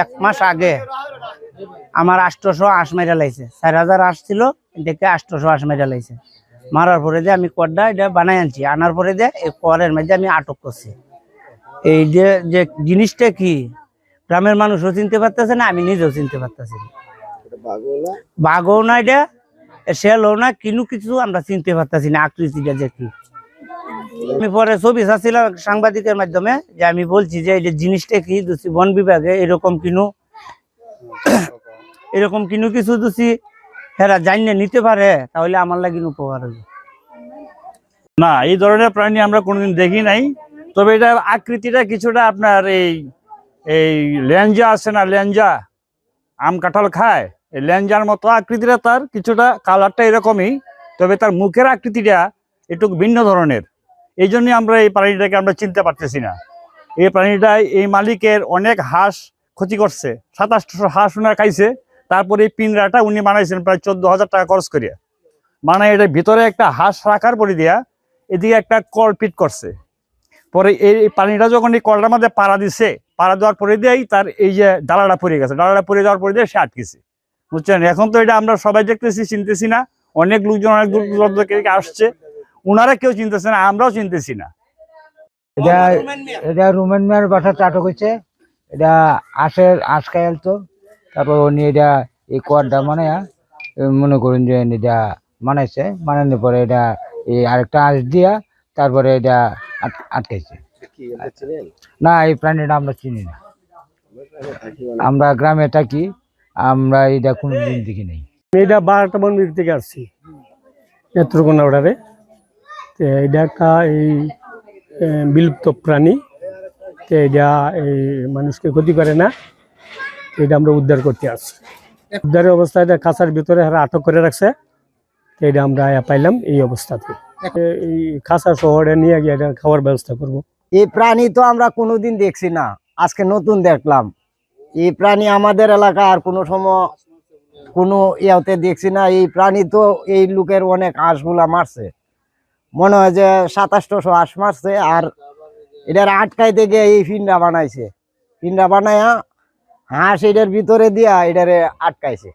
এক মাস আগে আমার 800 হাঁস মেরা লাইছে, 4000 হাঁস ছিল, দেখে 800 হাঁস মেরা লাইছে। মারার পরে যে আমি কড্ডা এটা বানাই আনছি, আনার পরে যে এই করের মধ্যে আমি আটক করছি। এই যে যে জিনিসটা কি গ্রামের মানুষও চিনতে পারতেছে না, আমি নিজেও চিনতে পারতেছি না। বাঘও না, এটা শেলও না, কিছু আমরা চিনতে পারতেছি না আকৃতিটা যে কি। আমি পরে ছবি ছাড়ছিলাম সাংবাদিকের মাধ্যমে, যে আমি বলছি যে এই যে জিনিসটা কি দুসি বন বিভাগে এরকম কিনু কিছু দুসি হেরা জানিয়ে নিতে পারে, তাহলে আমার লাগি উপকার হবে। না, এই ধরনের প্রাণী আমরা কোনোদিন দেখি নাই। তবে এটা আকৃতিটা কিছুটা আপনার এই ল্যাঞ্জা আছে না, ল্যাঞ্জা আম কাঁঠাল খায়, এই ল্যাঞ্জার মতো আকৃতিটা, তার কিছুটা কালারটা এরকমই, তবে তার মুখের আকৃতিটা একটু ভিন্ন ধরনের। এই জন্যই আমরা এই প্রাণীটাকে আমরা চিনতে পারতেছি না। এই প্রাণীটা এই মালিকের অনেক হাঁস ক্ষতি করছে, 2700 হাঁস উনার খাইছে। তারপরে এই পিঞ্জরাটা উনি বানাইছেন প্রায় 14,000 টাকা খরচ করিয়া। মানে এটার ভিতরে একটা হাঁস রাখার পরে দিয়া এদিকে একটা কল ফিট করছে। পরে এই পানিটা যখন এই কলটার মধ্যে পাড়া দিছে, পাড়া দেওয়ার পরে দিয়েই তার এই যে ডালাটা পড়ে গেছে, ডালাটা পড়ে যাওয়ার পরে দিয়ে সে আটকেছে, বুঝছেন। এখন তো এটা আমরা সবাই দেখতেছি, চিনতেছি না। অনেক লোকজন অনেক দূর থেকে আসছে, ওনারা কেউ চিনতেছে না, আমরাও চিনতেছি না। এটা রুমেন মিয়ার বাসাতে আটক হয়েছে। এটা আঁশ খাইল তো, তারপর উনি এটা এই কোয়ারটা মানে মনে করুন যে এটা বানাইছে, বানানোর পরে এটা এই আরেকটা আঁশ দিয়া তারপরে এটা আটকাইছে। না, এই প্রাণীটা আমরা চিনি না, আমরা গ্রামে থাকি, আমরা এটা কোনোদিন দেখি নাই। এটা 12টা বন বিভাগ থেকে আসছি নেত্রকোনা অর্ডারে। এটা একটা এই বিলুপ্ত প্রাণী, তো এটা এই মানুষকে ক্ষতি করে না, এটা আমরা উদ্ধার করতে আসছি। উদ্ধারের অবস্থায় এটা খাঁচার ভিতরে হারা আটক করে রাখছে, তো এটা আমরা পাইলাম এই অবস্থাতে। এই খাঁচা শহরে নিয়ে গিয়ে এটা খাওয়ার ব্যবস্থা করব। এই প্রাণী তো আমরা কোনোদিন দেখছি না, আজকে নতুন দেখলাম। এই প্রাণী আমাদের এলাকা আর কোনো সময় কোনো ইয়াতে দেখছি না। এই প্রাণী তো এই লোকের অনেক হাঁসগুলা মারছে, মনে হয় যে 2700 হাঁস মারছে। আর এটার আটকাইতে গিয়ে এই পিন্ডা বানাইছে, পিন্ডা বানায়া হাঁস এটার ভিতরে দিয়া এটারে আটকাইছে।